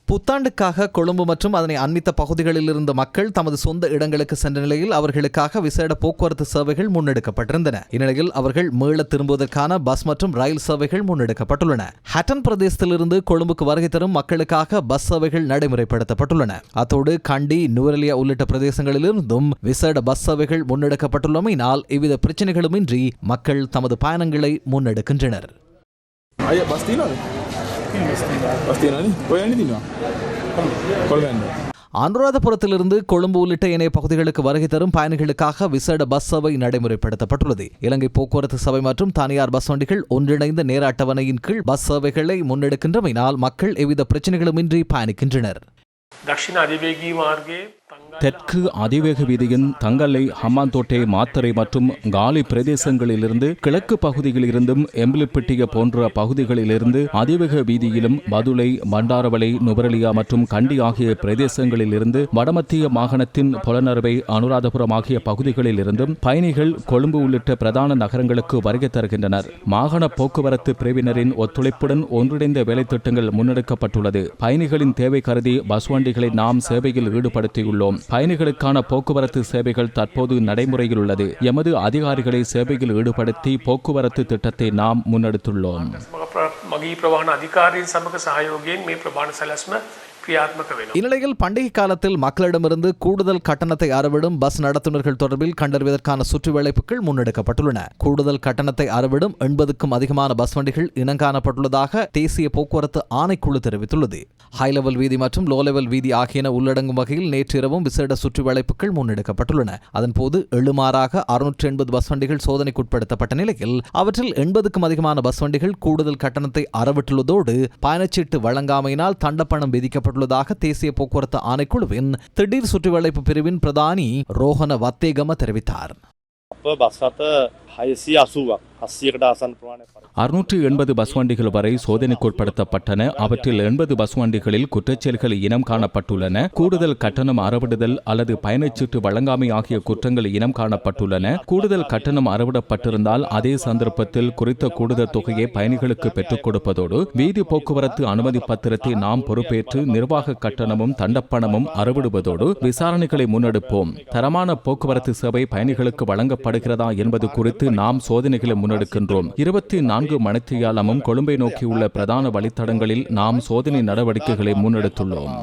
புத்தாண்டுக்காக கொழும்பு மற்றும் அதனை அண்மித்த பகுதிகளில் இருந்த மக்கள் தமது சொந்த இடங்களுக்கு சென்ற நிலையில் அவர்களுக்காக விசேட போக்குவரத்து சேவைகள் முன்னெடுக்கப்பட்டிருந்தன. இந்நிலையில் அவர்கள் மீள திரும்புவதற்கான பஸ் மற்றும் ரயில் சேவைகள் முன்னெடுக்கப்பட்டுள்ளன. ஹட்டன் பிரதேசத்திலிருந்து கொழும்புக்கு வருகை தரும் மக்களுக்காக பஸ் சேவைகள் நடைமுறைப்படுத்தப்பட்டுள்ளன. அத்தோடு கண்டி, நுவரெலியா உள்ளிட்ட பிரதேசங்களிலிருந்தும் விசேட பஸ் சேவைகள் முன்னெடுக்கப்பட்டுள்ளமையினால் எவ்வித பிரச்சனைகளுமின்றி மக்கள் தமது பயணங்களை முன்னெடுக்கின்றனர். அனுராதபுரத்திலிருந்து கொழும்பு உள்ளிட்ட இணைய பகுதிகளுக்கு வருகை தரும் பயணிகளுக்காக விசேட பஸ் சேவை நடைமுறைப்படுத்தப்பட்டுள்ளது. இலங்கை போக்குவரத்து சபை மற்றும் தனியார் பஸ் வண்டிகள் ஒன்றிணைந்த நேர அட்டவணையின் கீழ் பஸ் சேவைகளை முன்னெடுக்கின்றமையினால் மக்கள் எவ்வித பிரச்சனைகளுமின்றி பயணிக்கின்றனர். தெற்கு அதிவேக வீதியின் தங்கலை, ஹம்மாந்தோட்டை, மாத்தறை மற்றும் காலி பிரதேசங்களிலிருந்து கிழக்கு பகுதிகளிலிருந்தும் எம்பிலிப்பிட்டிய போன்ற பகுதிகளிலிருந்து அதிவேக வீதியிலும் பதுளை, பண்டாரவளை, நுவரெலியா மற்றும் கண்டி ஆகிய பிரதேசங்களிலிருந்து வடமத்திய மாகாணத்தின் புலனறுவை, அனுராதபுரம் ஆகிய பகுதிகளிலிருந்தும் பயணிகள் கொழும்பு உள்ளிட்ட பிரதான நகரங்களுக்கு வருகை தருகின்றனர். மாகாண போக்குவரத்து பிரிவினரின் ஒத்துழைப்புடன் ஒன்றிணைந்த வேலைத்திட்டங்கள் முன்னெடுக்கப்பட்டுள்ளது. பயணிகளின் தேவை கருதி பஸ் வண்டிகளை நாம் சேவையில் ஈடுபடுத்தியுள்ளோம். பயணிகளுக்கான போக்குவரத்து சேவைகள் தற்போது நடைமுறையில் உள்ளது. எமது அதிகாரிகளை சேவையில் ஈடுபடுத்தி போக்குவரத்து திட்டத்தை நாம் முன்னெடுத்துள்ளோம். இந்நிலையில் பண்டிகை காலத்தில் மக்களிடமிருந்து கூடுதல் கட்டணத்தை அறவிடும் பஸ் நடத்துனர்கள் தொடர்பில் கண்டறிவதற்கான சுற்றுவளைப்புகள் முன்னெடுக்கப்பட்டுள்ளன. கூடுதல் கட்டணத்தை அறவிடும் 80க்கும் அதிகமான பஸ் வண்டிகள் இனங்காணப்பட்டுள்ளதாக தேசிய போக்குவரத்து ஆணைக்குழு தெரிவித்துள்ளது. ஹை லெவல் வீதி மற்றும் லோ லெவல் வீதி ஆகியன உள்ளடங்கும் வகையில் நேற்று இரவும் விசேட சுற்றுவளைப்புகள் முன்னெடுக்கப்பட்டுள்ளன. அதன்போது எழுமாறாக 680 பஸ் வண்டிகள் சோதனைக்குட்படுத்தப்பட்ட நிலையில் அவற்றில் 80க்கும் அதிகமான பஸ் வண்டிகள் கூடுதல் கட்டணத்தை அறவிட்டுள்ளதோடு பயணச்சீட்டு வழங்காமையினால் தண்டப்பணம் விதிக்கப்பட்டுள்ளதாக தேசிய போக்குவரத்து ஆணைக்குழுவின் திடீர் சுற்றுவளைப்பு பிரிவின் பிரதானி ரோஹன வத்தேகம தெரிவித்தார். 680 பஸ் வண்டிகள் வரை சோதனைக்குட்படுத்தப்பட்டன. அவற்றில் 80 பஸ் வண்டிகளில் குற்றச்செயல்கள் இனம் காணப்பட்டுள்ளன. கூடுதல் கட்டணம் அறவிடுதல் அல்லது பயணச்சீட்டு வழங்காமை ஆகிய குற்றங்கள் இனம் காணப்பட்டுள்ளன. கூடுதல் கட்டணம் அறவிடப்பட்டிருந்தால் அதே சந்தர்ப்பத்தில் குறித்த கூடுதல் தொகையை பயணிகளுக்கு பெற்றுக் கொடுப்பதோடு வீதி போக்குவரத்து அனுமதி பத்திரத்தை நாம் பொறுப்பேற்று நிர்வாக கட்டணமும் தண்டப்பணமும் அறவிடுவதோடு விசாரணைகளை முன்னெடுப்போம். தரமான போக்குவரத்து சேவை பயணிகளுக்கு வழங்கப்படுகிறதா என்பது குறித்து நாம் சோதனைகளை முன்னெடுக்கின்றோம். 24 மணித்தியாலமும் கொழும்பை நோக்கியுள்ள பிரதான வழித்தடங்களில் நாம் சோதனை நடவடிக்கைகளை முன்னெடுத்துள்ளோம்.